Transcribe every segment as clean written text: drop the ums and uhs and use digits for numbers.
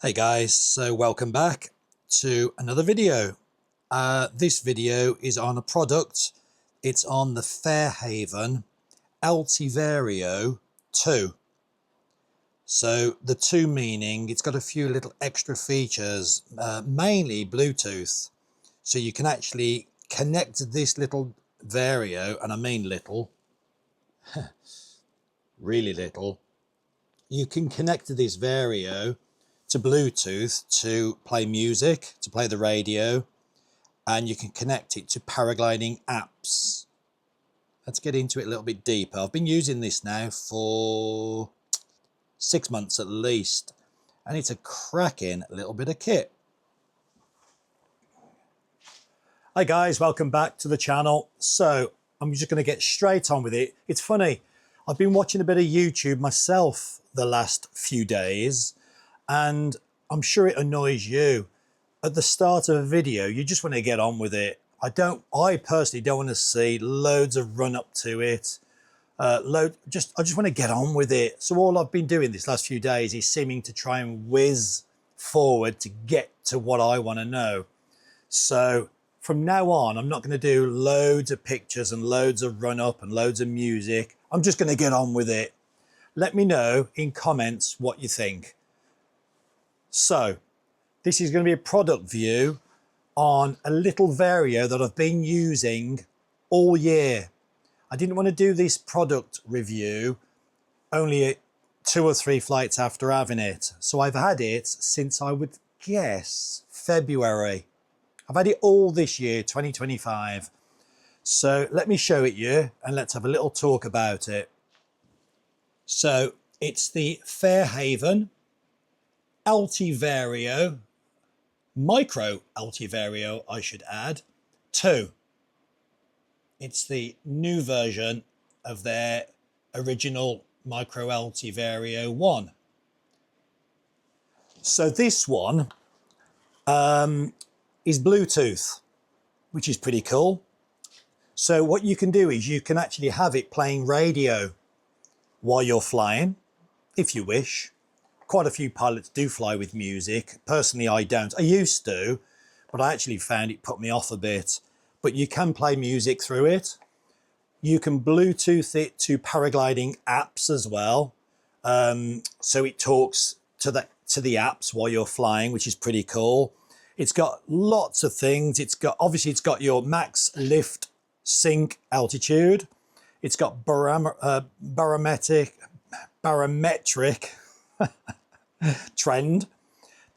Hey guys, so welcome back to another video. This video is on a product. It's on the Fairhaven ALTIVARIO 2. So the 2 meaning it's got a few little extra features, mainly Bluetooth. So you can actually connect this little vario, and I mean little, really little. You can connect this vario to Bluetooth to play music, to play the radio, and you can connect it to paragliding apps. Let's get into it a little bit deeper. I've been using this now for 6 months at least, and it's a cracking little bit of kit. Hi guys, welcome back to the channel. So I'm just going to get straight on with it. It's funny, I've been watching a bit of YouTube myself the last few days, and I'm sure it annoys you. At the start of a video, you just want to get on with it. I personally don't want to see loads of run up to it. I just want to get on with it. So all I've been doing this last few days is seeming to try and whiz forward to get to what I want to know. So from now on, I'm not going to do loads of pictures and loads of run up and loads of music. I'm just going to get on with it. Let me know in comments what you think. So this is going to be a product view on a little vario that I've been using all year. I didn't want to do this product review only 2 or 3 flights after having it. So I've had it since, I would guess, February. I've had it all this year, 2025. So let me show it you and let's have a little talk about it. So it's the Fairhaven ALTIVARIO, micro ALTIVARIO I should add, 2. It's the new version of their original micro ALTIVARIO 1. So this one is Bluetooth, which is pretty cool. So what you can do is you can actually have it playing radio while you're flying, if you wish. Quite a few pilots do fly with music. Personally, I don't. I used to, but I actually found it put me off a bit. But you can play music through it. You can Bluetooth it to paragliding apps as well. So it talks to the apps while you're flying, which is pretty cool. It's got lots of things. Obviously it's got your max lift sync altitude. It's got barometric trend,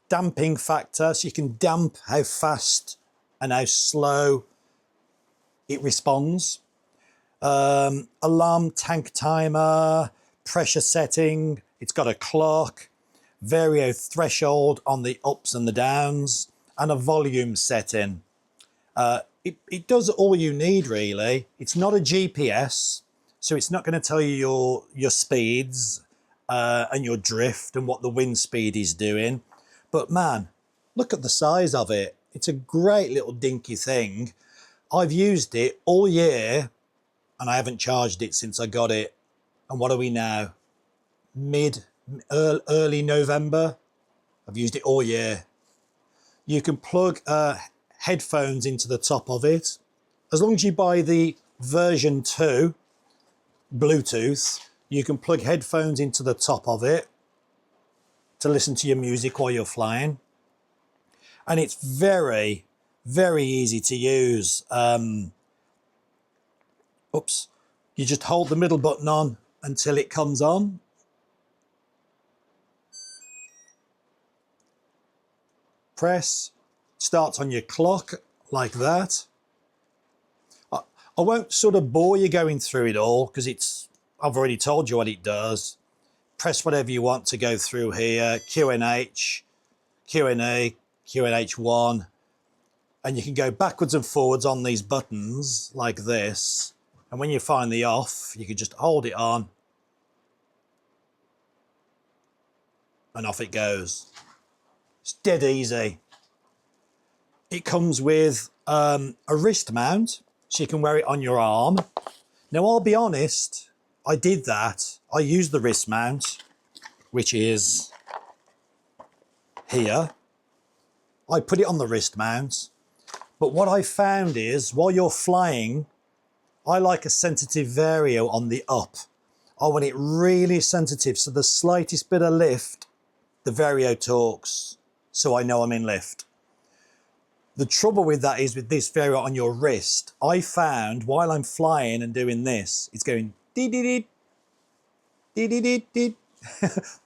damping factor, so you can damp how fast and how slow it responds. Alarm tank timer, pressure setting. It's got a clock, vario threshold on the ups and the downs, and a volume setting. It does all you need really. It's not a GPS, so it's not going to tell you your speeds and your drift and what the wind speed is doing. But man, look at the size of it. It's a great little dinky thing. I've used it all year and I haven't charged it since I got it. And what are we now? Early November. I've used it all year. You can plug headphones into the top of it. As long as you buy the version 2 Bluetooth, you can plug headphones into the top of it to listen to your music while you're flying. And it's very, very easy to use. You just hold the middle button on until it comes on. Press, starts on your clock like that. I won't sort of bore you going through it all because I've already told you what it does. Press whatever you want to go through here, QNH, QNA, QNH1, and you can go backwards and forwards on these buttons like this. And when you find the off, you can just hold it on and off it goes. It's dead easy. It comes with a wrist mount, so you can wear it on your arm. Now, I'll be honest, I did that. I used the wrist mount, which is here. I put it on the wrist mount. But what I found is, while you're flying, I like a sensitive vario on the up. I want it really sensitive, so the slightest bit of lift, the vario talks, so I know I'm in lift. The trouble with that is, with this vario on your wrist, I found while I'm flying and doing this, it's going dee-dee-dee, dee-dee-dee-dee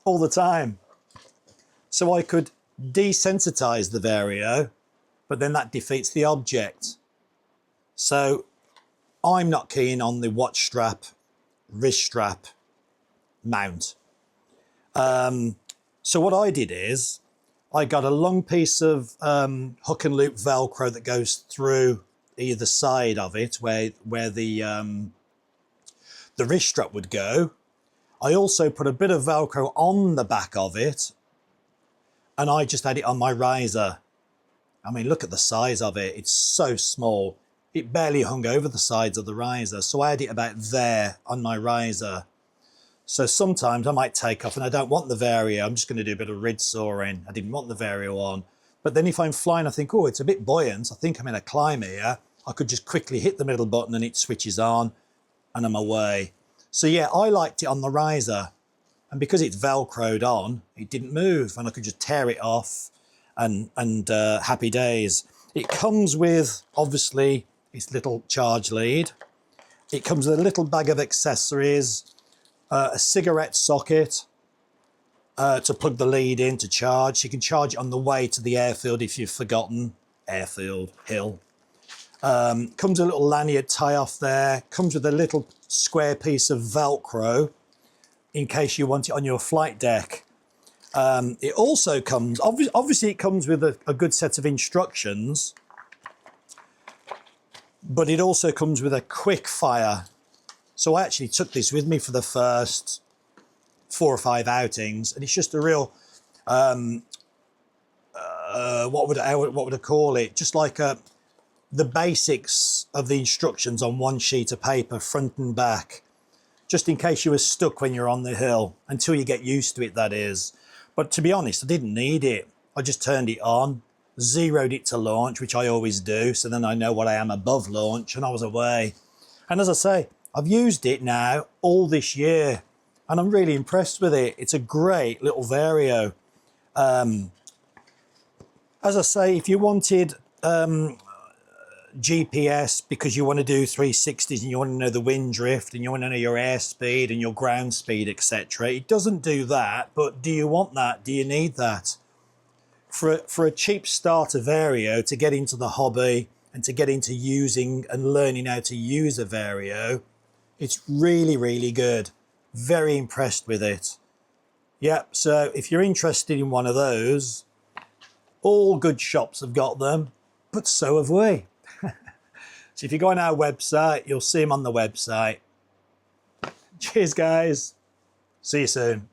all the time. So I could desensitize the vario, but then that defeats the object. So I'm not keen on the watch strap, wrist strap mount. So what I did is, I got a long piece of hook and loop Velcro that goes through either side of it, where the wrist strap would go. I also put a bit of Velcro on the back of it, and I just had it on my riser. I mean, look at the size of it. It's so small. It barely hung over the sides of the riser. So I had it about there on my riser. So sometimes I might take off and I don't want the vario. I'm just going to do a bit of rid soaring. I didn't want the vario on. But then if I'm flying, I think, oh, it's a bit buoyant. I think I'm in a climb here. I could just quickly hit the middle button and it switches on and I'm away. So yeah, I liked it on the riser. And because it's Velcroed on, it didn't move and I could just tear it off and happy days. It comes with, obviously, its little charge lead. It comes with a little bag of accessories, a cigarette socket to plug the lead in to charge. You can charge it on the way to the airfield if you've forgotten. Airfield, hill. Comes with a little lanyard tie off there. Comes with a little square piece of Velcro in case you want it on your flight deck. It also comes, obviously it comes with a good set of instructions, but it also comes with a quick fire. So I actually took this with me for the first 4 or 5 outings, and it's just a real, what would I call it? Just like the basics of the instructions on one sheet of paper, front and back, just in case you were stuck when you're on the hill, until you get used to it, that is. But to be honest, I didn't need it. I just turned it on, zeroed it to launch, which I always do, so then I know what I am above launch, and I was away. And as I say, I've used it now all this year, and I'm really impressed with it. It's a great little vario. As I say, if you wanted GPS because you want to do 360s and you want to know the wind drift and you want to know your airspeed and your ground speed, etc., it doesn't do that. But do you want that? Do you need that? For a cheap starter vario to get into the hobby and to get into using and learning how to use a vario, it's really, really good. Very impressed with it. Yep, so if you're interested in one of those, all good shops have got them, but so have we. So if you go on our website, you'll see them on the website. Cheers, guys. See you soon.